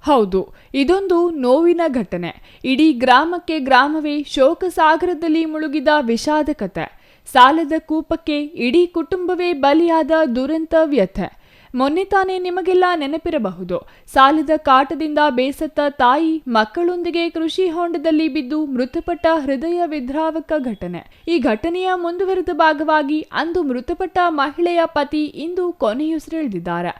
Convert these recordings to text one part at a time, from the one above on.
ಹೌದು, ಇದೊಂದು ನೋವಿನ ಘಟನೆ. ಇಡೀ ಗ್ರಾಮವೇ ಶೋಕ ಸಾಗರದಲ್ಲಿ ಮುಳುಗಿದ ವಿಷಾದ ಕತೆ. ಸಾಲದ ಕೂಪಕ್ಕೆ ಇಡೀ ಕುಟುಂಬವೇ ಬಲಿಯಾದ ದುರಂತ ವ್ಯಥೆ. ಮೊನ್ನೆ ತಾನೇ ನಿಮಗೆಲ್ಲ ನೆನಪಿರಬಹುದು. ಸಾಲದ ಕಾಟದಿಂದ ಬೇಸತ್ತ ತಾಯಿ ಮಕ್ಕಳೊಂದಿಗೆ ಕೃಷಿ ಹೊಂಡದಲ್ಲಿ ಬಿದ್ದು ಮೃತಪಟ್ಟ ಹೃದಯ ವಿದ್ರಾವಕ ಘಟನೆ. ಈ ಘಟನೆಯ ಮುಂದುವರೆದ ಭಾಗವಾಗಿ ಅಂದು ಮೃತಪಟ್ಟ ಮಹಿಳೆಯ ಪತಿ ಇಂದು ಕೊನೆಯುಸಿರೆಳೆದಿದ್ದಾರೆ.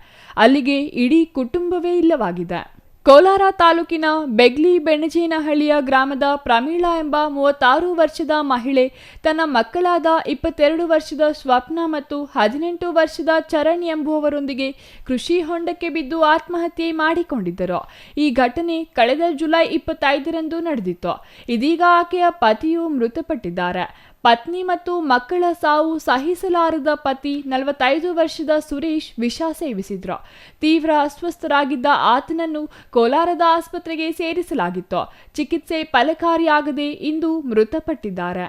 ಅಲ್ಲಿಗೆ ಇಡೀ ಕುಟುಂಬವೇ ಇಲ್ಲವಾಗಿದೆ. ಕೋಲಾರ ತಾಲೂಕಿನ ಬೆಗ್ಲಿ ಬೆಣಜೇನಹಳ್ಳಿಯ ಗ್ರಾಮದ ಪ್ರಮೀಳಾ ಎಂಬ 36 ವರ್ಷದ ಮಹಿಳೆ ತನ್ನ ಮಕ್ಕಳಾದ 22 ವರ್ಷದ ಸ್ವಪ್ನ ಮತ್ತು 18 ವರ್ಷದ ಚರಣ್ ಎಂಬುವವರೊಂದಿಗೆ ಕೃಷಿ ಹೊಂಡಕ್ಕೆ ಬಿದ್ದು ಆತ್ಮಹತ್ಯೆ ಮಾಡಿಕೊಂಡಿದ್ದರು. ಈ ಘಟನೆ ಕಳೆದ ಜುಲೈ 25ರಂದು ನಡೆದಿತ್ತು. ಇದೀಗ ಆಕೆಯ ಪತಿಯು ಮೃತಪಟ್ಟಿದ್ದಾರೆ. ಪತ್ನಿ ಮತ್ತು ಮಕ್ಕಳ ಸಾವು ಸಹಿಸಲಾರದ ಪತಿ 45 ವರ್ಷದ ಸುರೇಶ್ ವಿಷ ಸೇವಿಸಿದ್ರು. ತೀವ್ರ ಅಸ್ವಸ್ಥರಾಗಿದ್ದ ಆತನನ್ನು ಕೋಲಾರದ ಆಸ್ಪತ್ರೆಗೆ ಸೇರಿಸಲಾಗಿತ್ತು. ಚಿಕಿತ್ಸೆ ಫಲಕಾರಿಯಾಗದೆ ಇಂದು ಮೃತಪಟ್ಟಿದ್ದಾರೆ.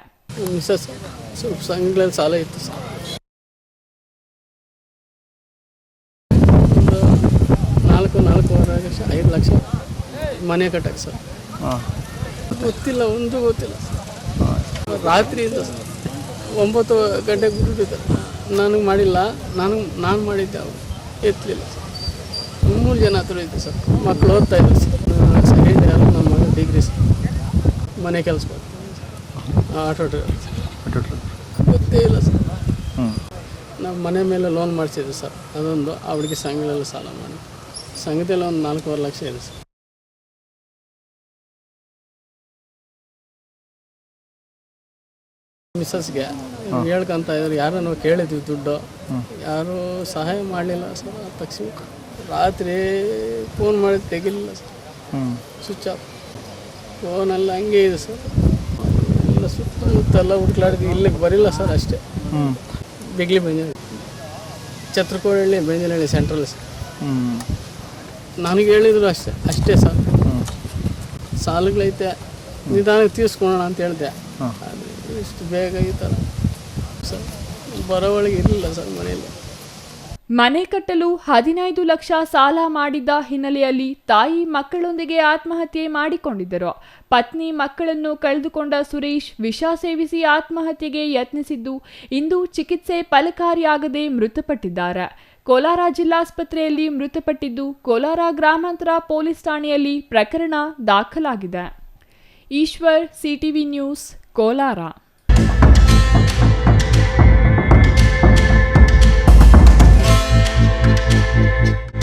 ಸಾಲ ಇತ್ತು ಸರ್. 5 ಲಕ್ಷ ಮನೆ ಕಟ್ಟಕ್ಕೆ ಸರ್. ಗೊತ್ತಿಲ್ಲ, ಒಂದು ಗೊತ್ತಿಲ್ಲ. ರಾತ್ರಿಯಿಂದ 9 ಗಂಟೆಗೆ ಬಿಟ್ಟಿದ್ದೆ. ನನಗೆ ಮಾಡಿಲ್ಲ, ನಾನು ಮಾಡಿದ್ದೆ. ಅವರು ಎತ್ತಲಿಲ್ಲ ಸರ್. 3 ಜನ ಹತ್ರ ಇದ್ದೆ ಸರ್. ಮಕ್ಕಳು ಓದ್ತಾ ಇದ್ರು ಸರ್. ಸೆಕೆಂಡ್ ಇಯರ್, ನನ್ನ ಮಗ ಡಿಗ್ರಿ ಸರ್. ಮನೆ ಕೆಲಸ ಆಟೋ ಡ್ರೈವರ್. ಗೊತ್ತೇ ಇಲ್ಲ ಸರ್. ನಾವು ಮನೆ ಮೇಲೆ ಲೋನ್ ಮಾಡಿಸಿದ್ವಿ ಸರ್. ಅದೊಂದು ಅವಳಿಗೆ ಸಂಘದಲ್ಲಿ ಸಾಲ ಮಾಡಿ ಸಂಘದಲ್ಲಿ ಒಂದು 4.5 ಲಕ್ಷ ಇದೆ ಸರ್. ಮಿಸ್ಸಸ್ಗೆ ಹೇಳ್ಕೊಂತ ಇದ್ರು. ಯಾರನ್ನು ಕೇಳಿದ್ವಿ ದುಡ್ಡು, ಯಾರೂ ಸಹಾಯ ಮಾಡಲಿಲ್ಲ ಸರ್. ತಕ್ಷಣ ರಾತ್ರಿ ಫೋನ್ ಮಾಡಿ ತೆಗಿಲಿಲ್ಲ ಸರ್. Switch off. ಫೋನೆಲ್ಲ ಹಂಗೆ ಇದೆ ಸರ್. ಎಲ್ಲ ಸುತ್ತಮುತ್ತೆಲ್ಲ ಹುಡುಕ್ಲಾಡಿದ್ವಿ. ಇಲ್ಲಿಗೆ ಬರಿಲ್ಲ ಸರ್ ಅಷ್ಟೇ. ಬೆಗ್ಲಿ ಬೆಂಜನಹಳ್ಳಿ, ಛತ್ರಕೋಡಹಳ್ಳಿ, ಬೆಂಜನಹಳ್ಳಿ ಸೆಂಟ್ರಲ್ ಸರ್. ನನಗೆ ಹೇಳಿದ್ರು ಅಷ್ಟೇ ಸರ್. ಸಾಲಗಳೈತೆ, ನಿಧಾನಕ್ಕೆ ತೀರಿಸ್ಕೊಳ್ಳೋಣ ಅಂತ ಹೇಳಿದೆ. ಇಷ್ಟು ಬೇಗ ಈ ಥರ ಸರ್ ಬರೋವಳಿಗೆ ಇರಲಿಲ್ಲ ಸರ್ ಮನೆಯಲ್ಲಿ. ಮನೆ ಕಟ್ಟಲು 15 ಲಕ್ಷ ಸಾಲ ಮಾಡಿದ್ದ ಹಿನ್ನೆಲೆಯಲ್ಲಿ ತಾಯಿ ಮಕ್ಕಳೊಂದಿಗೆ ಆತ್ಮಹತ್ಯೆ ಮಾಡಿಕೊಂಡಿದ್ದರು. ಪತ್ನಿ ಮಕ್ಕಳನ್ನು ಕಳೆದುಕೊಂಡ ಸುರೇಶ್ ವಿಷ ಸೇವಿಸಿ ಆತ್ಮಹತ್ಯೆಗೆ ಯತ್ನಿಸಿದ್ದು ಇಂದು ಚಿಕಿತ್ಸೆ ಫಲಕಾರಿಯಾಗದೆ ಮೃತಪಟ್ಟಿದ್ದಾರೆ. ಕೋಲಾರ ಜಿಲ್ಲಾಸ್ಪತ್ರೆಯಲ್ಲಿ ಮೃತಪಟ್ಟಿದ್ದು ಕೋಲಾರ ಗ್ರಾಮಾಂತರ ಪೊಲೀಸ್ ಠಾಣೆಯಲ್ಲಿ ಪ್ರಕರಣ ದಾಖಲಾಗಿದೆ. Ishwar, CTV news, Kolar.